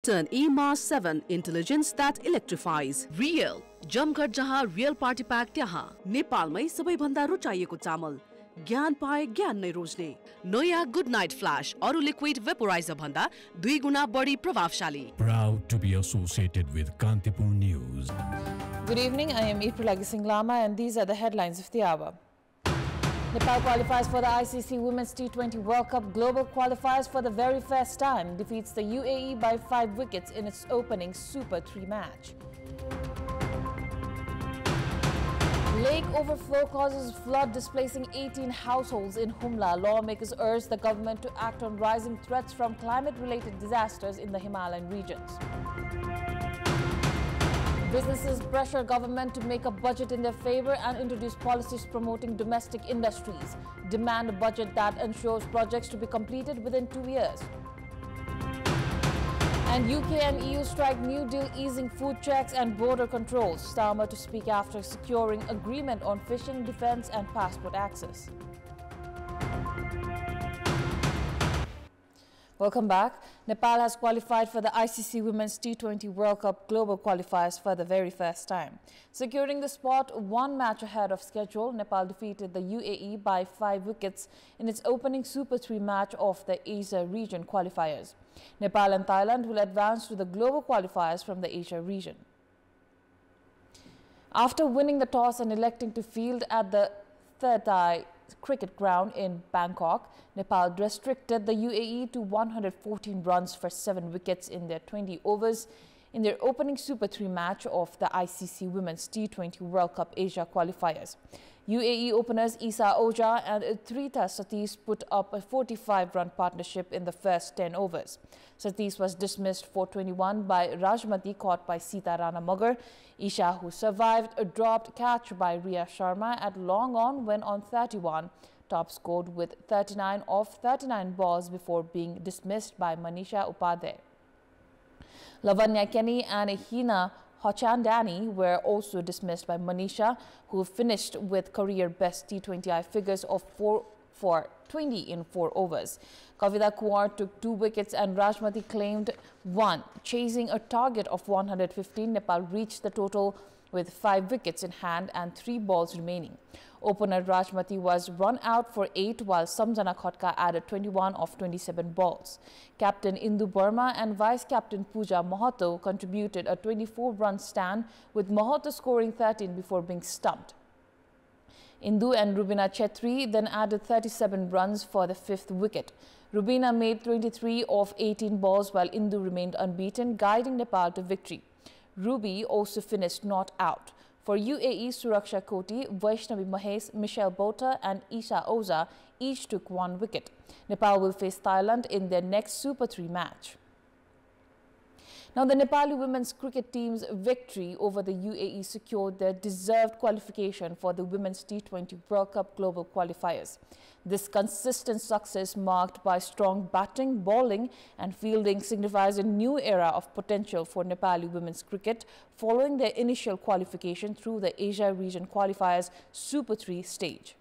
Turn E-Mars 7 intelligence that electrifies. Real. जमघट जहाँ real party pack त्यहाँ नेपालमै सबैभन्दा रुचाइएको चामल ज्ञान पाए ज्ञान नै रोज्ने नयाँ गुड नाइट फ्ल्याश अरु लिक्विड वेपोराइजर भन्दा 2 गुणा बढी प्रभावशाली. Proud to be associated with Kantipur News. Good evening, I am April Lama and these are the headlines of the hour. Nepal qualifies for the ICC Women's T20 World Cup. Global qualifiers for the very first time. Defeats the UAE by 5 wickets in its opening Super 3 match. Lake overflow causes flood displacing 18 households in Humla. Lawmakers urge the government to act on rising threats from climate-related disasters in the Himalayan regions. Businesses pressure government to make a budget in their favor and introduce policies promoting domestic industries. Demand a budget that ensures projects to be completed within 2 years. And UK and EU strike new deal easing food checks and border controls. Starmer to speak after securing agreement on fishing, defence and passport access. Welcome back. Nepal has qualified for the ICC Women's T20 World Cup global qualifiers for the very first time. Securing the spot 1 match ahead of schedule, Nepal defeated the UAE by 5 wickets in its opening Super 3 match of the Asia region qualifiers. Nepal and Thailand will advance to the global qualifiers from the Asia region. After winning the toss and electing to field at the Thirtai cricket ground in Bangkok, Nepal restricted the UAE to 114 runs for 7 wickets in their 20 overs in their opening Super 3 match of the ICC Women's T20 World Cup Asia qualifiers. UAE openers Isa Oja and Trita Satish put up a 45-run partnership in the first 10 overs. Satish was dismissed for 21 by Rajmati, caught by Sita Rana Magar. Isha, who survived a dropped catch by Riya Sharma at long on, went on 31. Top scored with 39 of 39 balls before being dismissed by Manisha Upadhyay. Lavanya Kenny and Hina Hochandani were also dismissed by Manisha, who finished with career-best T20I figures of 4 for 20 in 4 overs. Kavita Kuwar took 2 wickets and Rajmati claimed 1. Chasing a target of 115, Nepal reached the total with 5 wickets in hand and 3 balls remaining. Opener Rajmati was run out for 8, while Samjana Khotka added 21 of 27 balls. Captain Indu Burma and Vice-Captain Pooja Mahato contributed a 24-run stand, with Mahato scoring 13 before being stumped. Indu and Rubina Chetri then added 37 runs for the 5th wicket. Rubina made 23 of 18 balls, while Indu remained unbeaten, guiding Nepal to victory. Ruby also finished not out. For UAE, Suraksha Koti, Vaishnavi Mahesh, Michelle Bota and Isha Oza each took 1 wicket. Nepal will face Thailand in their next Super 3 match. Now, the Nepali women's cricket team's victory over the UAE secured their deserved qualification for the Women's T20 World Cup global qualifiers. This consistent success, marked by strong batting, bowling and fielding, signifies a new era of potential for Nepali women's cricket following their initial qualification through the Asia region qualifiers Super 3 stage.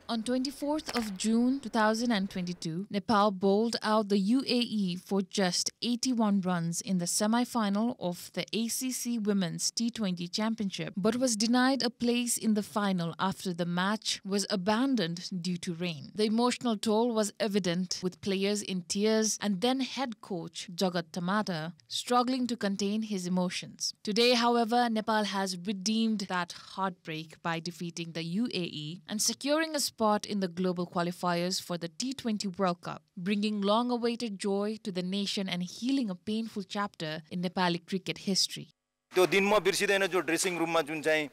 On 24th of June 2022, Nepal bowled out the UAE for just 81 runs in the semi-final of the ACC Women's T20 Championship, but was denied a place in the final after the match was abandoned due to rain. The emotional toll was evident, with players in tears and then head coach Jagat Tamata struggling to contain his emotions. Today, however, Nepal has redeemed that heartbreak by defeating the UAE and securing a spot in the global qualifiers for the T20 World Cup, bringing long-awaited joy to the nation and healing a painful chapter in Nepali cricket history. त्यो दिन म बिर्सिदैन जो dressing रुममा जुन चाहिँ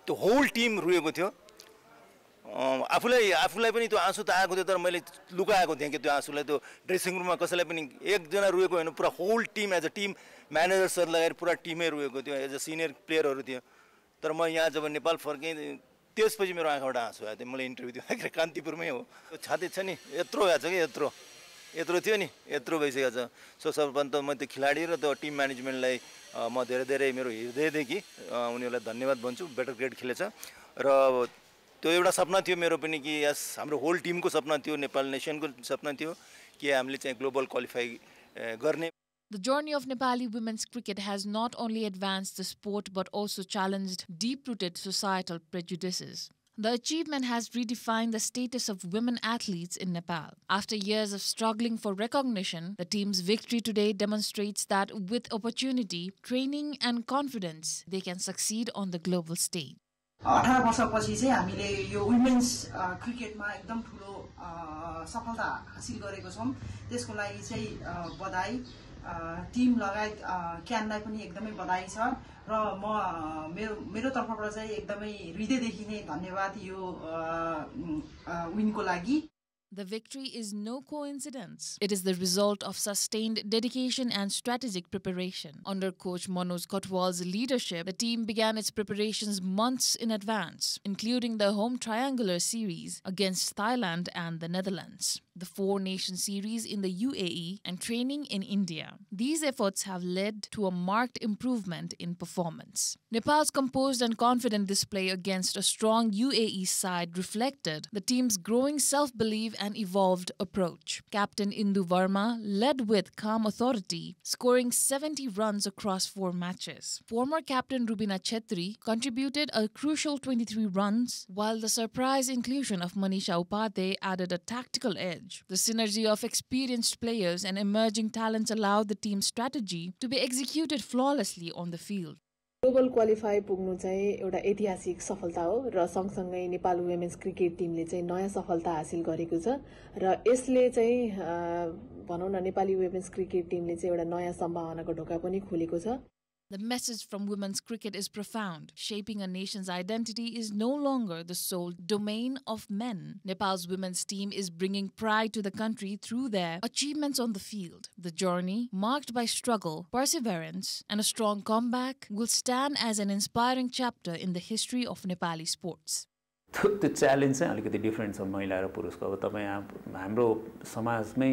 त्यो whole team रुएको थियो आफूलाई पनि त्यो आँसु त आएको थियो तर मैले लुकाएको थिएँ कि त्यो आँसुलाई त्यो ड्रेसिङ रुममा कसैलाई पनि एकजना रुएको हैन पुरा whole team as a team manager sir लगाएर पुरा टिमै रुएको थियो एज अ सिनियर प्लेयरहरु थियो तर म यहाँ जब नेपाल फर्केँ त्यसपछि मेरो आँखाबाट आँसु आयो मैले इन्टरभ्यु दिँदाखेरि कान्तिपुरमै हो छाती छ नि यत्रो भएको छ कि यत्रो थियो नि यत्रो भइसकेको छ सो सर्वप्रथम त म त्यो खेलाडी र त्यो टिम म्यानेजमेन्टलाई म धेरै मेरो हृदयदेखि उनीहरूलाई धन्यवाद भन्छु बेटर ग्रेड खेलेछ र त्यो एउटा सपना थियो मेरो पनि कि यस हाम्रो होल टिमको सपना थियो नेपाल नेसनको सपना थियो कि हामीले चाहिँ ग्लोबल क्वालिफाई गर्ने The journey of Nepali women's cricket has not only advanced the sport but also challenged deep-rooted societal prejudices. The achievement has redefined the status of women athletes in Nepal. After years of struggling for recognition, the team's victory today demonstrates that with opportunity, training and confidence, they can succeed on the global stage. 18 वर्षपछि चाहिँ हामीले यो women's क्रिकेटमा एकदम ठुलो सफलता हासिल गरेको छौं त्यसको लागि चाहिँ बधाई टिम लगायत क्यानलाई पनि एकदमै बधाई छ र म मेरो तर्फबाट चाहिँ एकदमै हृदयदेखि नै धन्यवाद यो विनको लागि The victory is no coincidence. It is the result of sustained dedication and strategic preparation. Under coach Manoj Kotwal's leadership, the team began its preparations months in advance, including the home triangular series against Thailand and the Netherlands, the four-nation series in the UAE, and training in India. These efforts have led to a marked improvement in performance. Nepal's composed and confident display against a strong UAE side reflected the team's growing self-belief and evolved approach. Captain Indu Verma led with calm authority, scoring 70 runs across 4 matches. Former captain Rubina Chetri contributed a crucial 23 runs, while the surprise inclusion of Manisha Upadhyay added a tactical edge. The synergy of experienced players and emerging talents allowed the team's strategy to be executed flawlessly on the field. Global qualify पुग्नु चाहिँ एउटा ऐतिहासिक सफलता हो र सँगसँगै Nepal women's cricket टिमले चाहिँ नयाँ सफलता हासिल गरेको छ र यसले चाहिँ भनौं न नेपाली वुमेन्स क्रिकेट टिमले चाहिँ एउटा नयाँ सम्भावनाको ढोका पनि खोलेको छ. The message from women's cricket is profound. Shaping a nation's identity is no longer the sole domain of men. Nepal's women's team is bringing pride to the country through their achievements on the field. The journey, marked by struggle, perseverance, and a strong comeback, will stand as an inspiring chapter in the history of Nepali sports. The challenge चाहिँ अलिकति different छ महिला र पुरुषको. अब तपाई हाम्रो समाजमै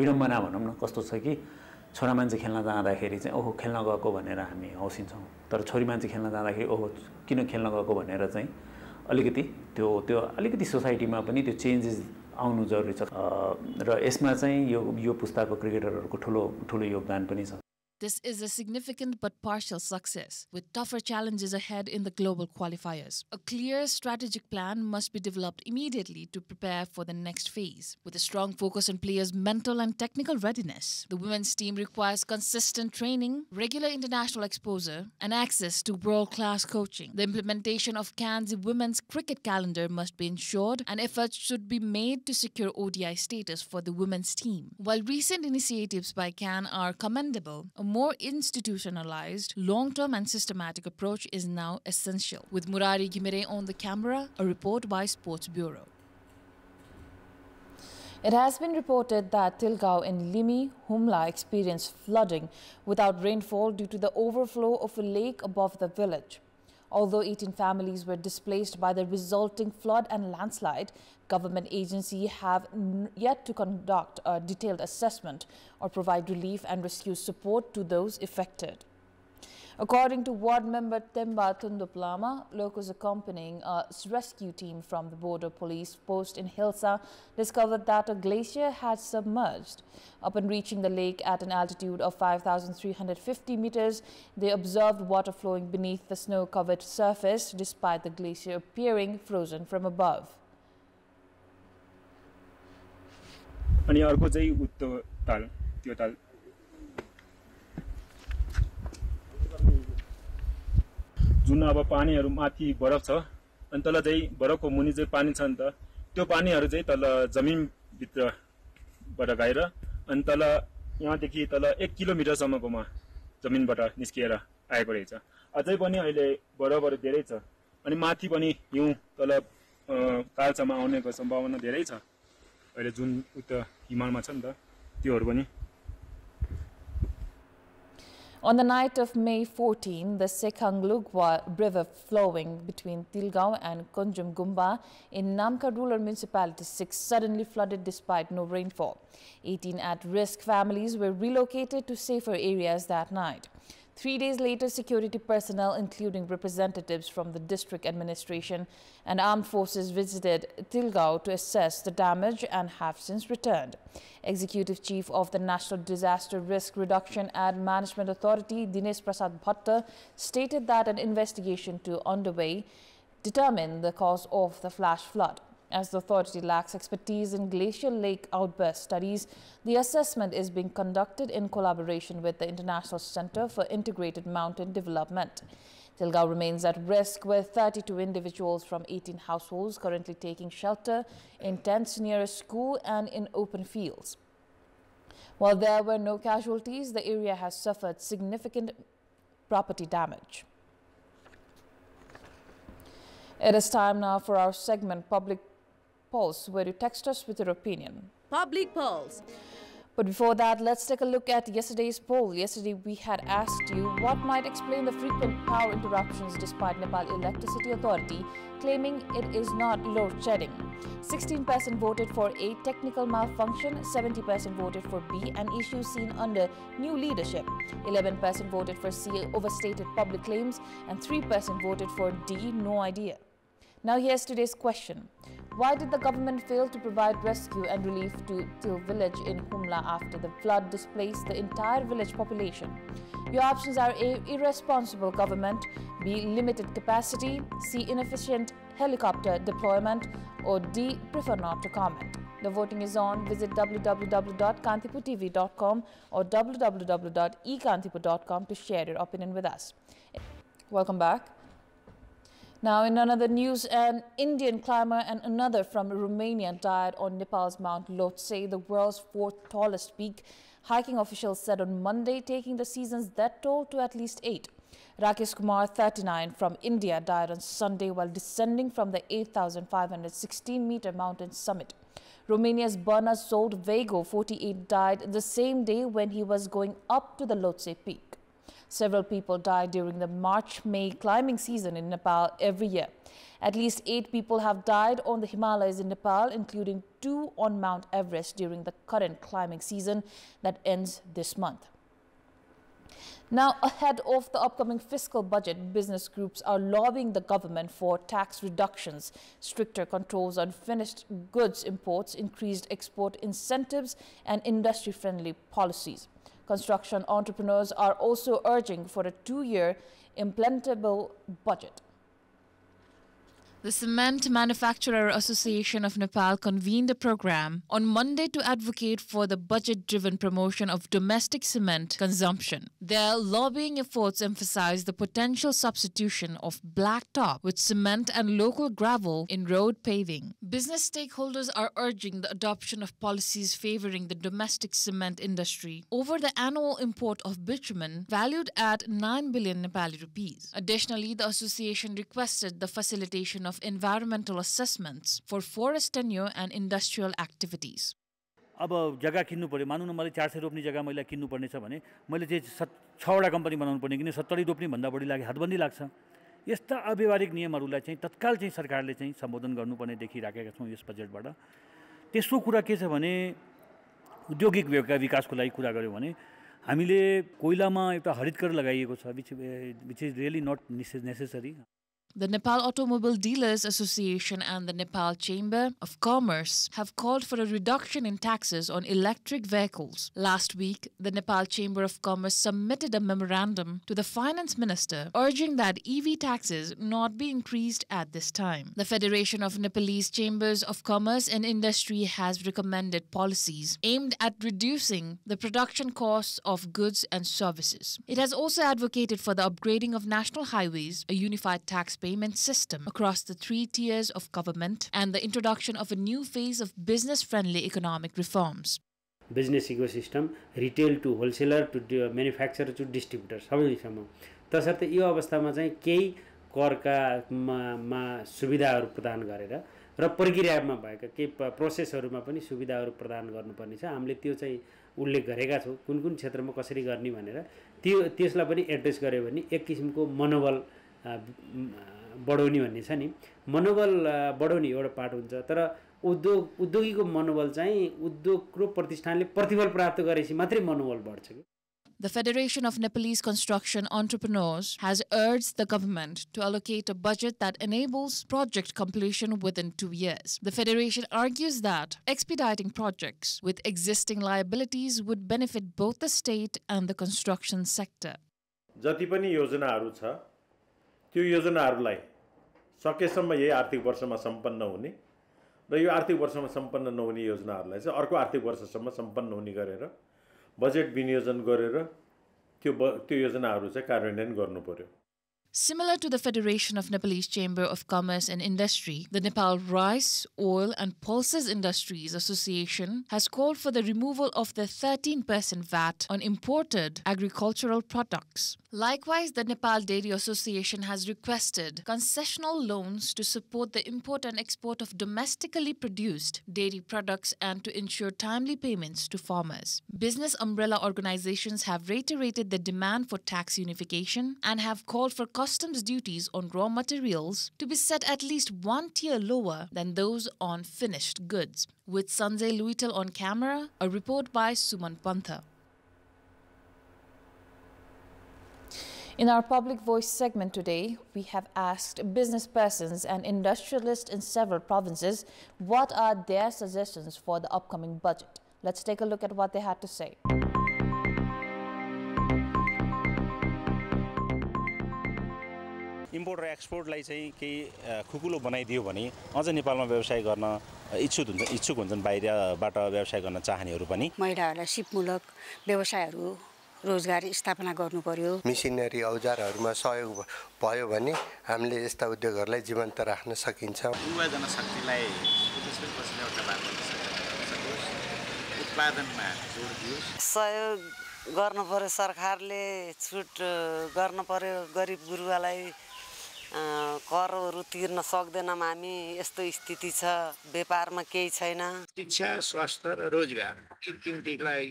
विडम्बना भनौं न कस्तो छ कि छोरा मान्छे खेल्न जाँदाखेरि चाहिँ ओहो खेल्न गएको भनेर हामी हौसिन्छौं तर छोरी मान्छे खेल्न जाँदाखेरि ओहो किन खेल्न गएको भनेर चाहिँ अलिकति त्यो अलिकति सोसाइटीमा पनि त्यो चेन्जेस आउनु जरुरी छ र यसमा चाहिँ यो पुस्ताको क्रिकेटरहरुको ठूलो योगदान पनि छ. This is a significant but partial success, with tougher challenges ahead in the global qualifiers. A clear strategic plan must be developed immediately to prepare for the next phase. With a strong focus on players' mental and technical readiness, the women's team requires consistent training, regular international exposure, and access to world-class coaching. The implementation of CAN's women's cricket calendar must be ensured, and efforts should be made to secure ODI status for the women's team. While recent initiatives by CAN are commendable, a more institutionalized, long-term and systematic approach is now essential. With Murari Gimere on the camera, a report by Sports Bureau. It has been reported that Tilgao and Limi, Humla experienced flooding without rainfall due to the overflow of a lake above the village. Although 18 families were displaced by the resulting flood and landslide, government agencies have yet to conduct a detailed assessment or provide relief and rescue support to those affected. According to ward member Temba Tunduplama, locals accompanying a rescue team from the border police post in Hilsa discovered that a glacier had submerged. Upon reaching the lake at an altitude of 5,350 meters, they observed water flowing beneath the snow-covered surface despite the glacier appearing frozen from above. अनि अर्को चाहिँ उत्तो ताल त्यो ताल जुन अब पानीहरु माथि बरफ छ अनि तल चाहिँ बरफको मुनि चाहिँ पानी छ नि त त्यो पानीहरु चाहिँ तल जमिन भित्रबाट गएर अनि तल यहाँदेखि तल 1 किलोमिटर सम्मकोमा जमिनबाट निस्किएर आएको रहेछ. अझै पनि अहिले बरफहरु धेरै छ अनि माथि पनि हिउँ तल कालसम्म आउनेको सम्भावना धेरै छ. अहिले जुन उता हिमालमा छ नि त त्योहरु पनि. On the night of May 14, the Sekhanglugwa River flowing between Tilgao and Konjumgumba in Namka Rural Municipality 6 suddenly flooded despite no rainfall. 18 at-risk families were relocated to safer areas that night. 3 days later, security personnel, including representatives from the district administration and armed forces, visited Tilgaon to assess the damage and have since returned. Executive Chief of the National Disaster Risk Reduction and Management Authority, Dinesh Prasad Bhatta, stated that an investigation to underway determine the cause of the flash flood. As the authority lacks expertise in glacial lake outburst studies, the assessment is being conducted in collaboration with the International Center for Integrated Mountain Development. Tilgaon remains at risk, with 32 individuals from 18 households currently taking shelter in tents near a school and in open fields. While there were no casualties, the area has suffered significant property damage. It is time now for our segment Public Pulse, where you text us with your opinion. Public Pulse. But before that, let's take a look at yesterday's poll. Yesterday, we had asked you what might explain the frequent power interruptions despite Nepal Electricity Authority claiming it is not load shedding. 16% voted for A, technical malfunction, 70% voted for B, an issue seen under new leadership, 11% voted for C, overstated public claims, and 3% voted for D, no idea. Now here's today's question. Why did the government fail to provide rescue and relief to Til village in Humla after the flood displaced the entire village population? Your options are A, irresponsible government, B, limited capacity, C, inefficient helicopter deployment, or D, prefer not to comment. The voting is on. Visit www.kantipurtv.com or www.ekantipur.com to share your opinion with us. Welcome back. Now, in another news, an Indian climber and another from Romania died on Nepal's Mount Lhotse, the world's fourth tallest peak. Hiking officials said on Monday, taking the season's death toll to at least 8. Rakesh Kumar, 39, from India, died on Sunday while descending from the 8,516-meter mountain summit. Romania's Bernard Sold Vego, 48, died the same day when he was going up to the Lhotse peak. Several people die during the March-May climbing season in Nepal every year. At least 8 people have died on the Himalayas in Nepal, including 2 on Mount Everest during the current climbing season that ends this month. Now, ahead of the upcoming fiscal budget, business groups are lobbying the government for tax reductions, stricter controls on finished goods imports, increased export incentives, and industry-friendly policies. Construction entrepreneurs are also urging for a 2-year implementable budget. The Cement Manufacturer Association of Nepal convened a program on Monday to advocate for the budget-driven promotion of domestic cement consumption. Their lobbying efforts emphasize the potential substitution of blacktop with cement and local gravel in road paving. Business stakeholders are urging the adoption of policies favoring the domestic cement industry over the annual import of bitumen valued at 9 billion Nepali rupees. Additionally, the association requested the facilitation of environmental assessments for forest tenure and industrial activities. अब जग्गा किन्नु पर्यो मानौँ न मैले 400 रोप्ने जग्गा मैले किन्नु पर्ने छ भने मैले चाहिँ 6 वटा कम्पनी बनाउनु पर्ने किन 70 रोप्ने भन्दा बढी लागि हातबन्दी लाग्छ। यस्ता अव्यावहारिक नियमहरूलाई चाहिँ तत्काल चाहिँ सरकारले चाहिँ सम्बोधन गर्नुपर्ने देखिराखेका छौँ यस बजेटबाट। तेस्रो कुरा के छ भने औद्योगिक विकासको लागि कुरा गर्यो भने हामीले कोइलामा एउटा हरितकर लगाइएको छ which is really not necessary. The Nepal Automobile Dealers Association and the Nepal Chamber of Commerce have called for a reduction in taxes on electric vehicles. Last week, the Nepal Chamber of Commerce submitted a memorandum to the Finance Minister urging that EV taxes not be increased at this time. The Federation of Nepalese Chambers of Commerce and Industry has recommended policies aimed at reducing the production costs of goods and services. It has also advocated for the upgrading of national highways, a unified tax payment system across the 3 tiers of government, and the introduction of a new phase of business-friendly economic reforms. Business ecosystem, retail to wholesaler to manufacturer to distributor, सबैसम्म तसर्थ यो अवस्थामा चाहिँ केही करका मा सुविधाहरू प्रदान गरेर र प्रक्रियामा भएका केही प्रोसेसहरुमा पनि सुविधाहरू प्रदान गर्नुपर्ने छ। हामीले त्यो चाहिँ उल्लेख गरेका छौं कुन क्षेत्रमा कसरी गर्ने भनेर त्यसलाई पनि एड्रेस गर्यो भने एक किसिमको मनोबल बढाउने भन्ने छ नि। मनोबल बढाउने एउटा पार्ट हुन्छ तर उद्योगीको मनोबल चाहिँ उद्योग र प्रतिष्ठानले प्रतिफल प्राप्त गरेपछि मात्रै मनोबल बढ्छ। The Federation of Nepalese Construction Entrepreneurs has urged the government to allocate a budget that enables project completion within 2 years. The Federation argues that expediting projects with existing liabilities would benefit both the state and the construction sector. जति पनि योजनाहरू छ त्यो योजनाहरूलाई सकेसम्म यही आर्थिक वर्षमा सम्पन्न हुने र यो आर्थिक वर्षमा सम्पन्न नहुने योजनाहरूलाई चाहिँ अर्को आर्थिक वर्षसम्म सम्पन्न हुने गरेर बजेट विनियोजन गरेर त्यो योजनाहरू चाहिँ कार्यान्वयन गर्नु पर्यो. Similar to the Federation of Nepalese Chamber of Commerce and Industry, the Nepal Rice, Oil and Pulses Industries Association has called for the removal of the 13% VAT on imported agricultural products. Likewise, the Nepal Dairy Association has requested concessional loans to support the import and export of domestically produced dairy products and to ensure timely payments to farmers. Business umbrella organizations have reiterated the demand for tax unification and have called for customs duties on raw materials to be set at least one tier lower than those on finished goods. With Sanjay Luitel on camera, a report by Suman Pantha. In our Public Voice segment today, we have asked business persons and industrialists in several provinces what are their suggestions for the upcoming budget. Let's take a look at what they had to say. Import र एक्सपोर्टलाई चाहिँ केही खुकुलो बनाइदियो भने अझ नेपालमा व्यवसाय गर्न इच्छुक हुन्छन् बाहिरबाट व्यवसाय गर्न चाहनेहरू पनि. महिलाहरूलाई सिपमूलक व्यवसायहरू रोजगार स्थापना गर्नु पर्यो. मिसिनरी औजारहरूमा सहयोग भयो भने हामीले यस्ता उद्योगहरूलाई जीवन्त राख्न सकिन्छ. युवा जनशक्तिलाई उत्पादनमा जोड दियोस्. सहयोग गर्न पर्यो, सरकारले छुट गर्न पर्यो. गरिब गुरुवालाई करहरू तिर्न सक्दैनौँ हामी, यस्तो स्थिति छ. व्यापारमा केही छैन. शिक्षा, स्वास्थ्य र रोजगार यी तीनलाई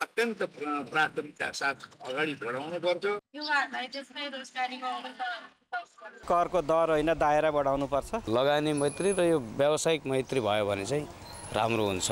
अत्यन्त प्राथमिकता साथ अगाडि बढाउनु पर्छ. युवाहरूलाई त्यसमै रोजगारी गर्नुपर्छ. करको दर होइन दायरा बढाउनु पर्छ. लगानी मैत्री र यो व्यावसायिक मैत्री भयो भने चाहिँ राम्रो हुन्छ.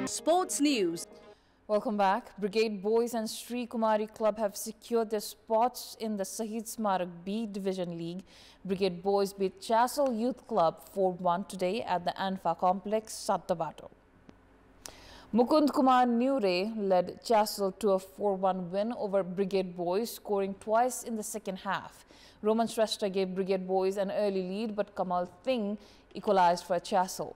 Sports News. Welcome back. Brigade Boys and Sri Kumari Club have secured their spots in the Sahid Smarak B Division League. Brigade Boys beat Chassel Youth Club 4-1 today at the Anfa Complex, Sattabato. Mukund Kumar Nure led Chassel to a 4-1 win over Brigade Boys, scoring twice in the second half. Roman Shrestha gave Brigade Boys an early lead, but Kamal Singh equalized for Chassel.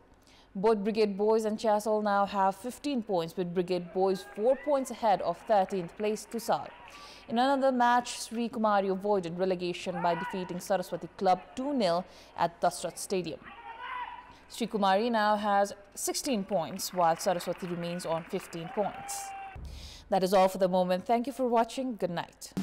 Both Brigade Boys and Chassel now have 15 points, with Brigade Boys 4 points ahead of 13th place Tusal. In another match, Sri Kumari avoided relegation by defeating Saraswati Club 2-0 at Dasrat Stadium. Sri Kumari now has 16 points, while Saraswati remains on 15 points. That is all for the moment. Thank you for watching. Good night.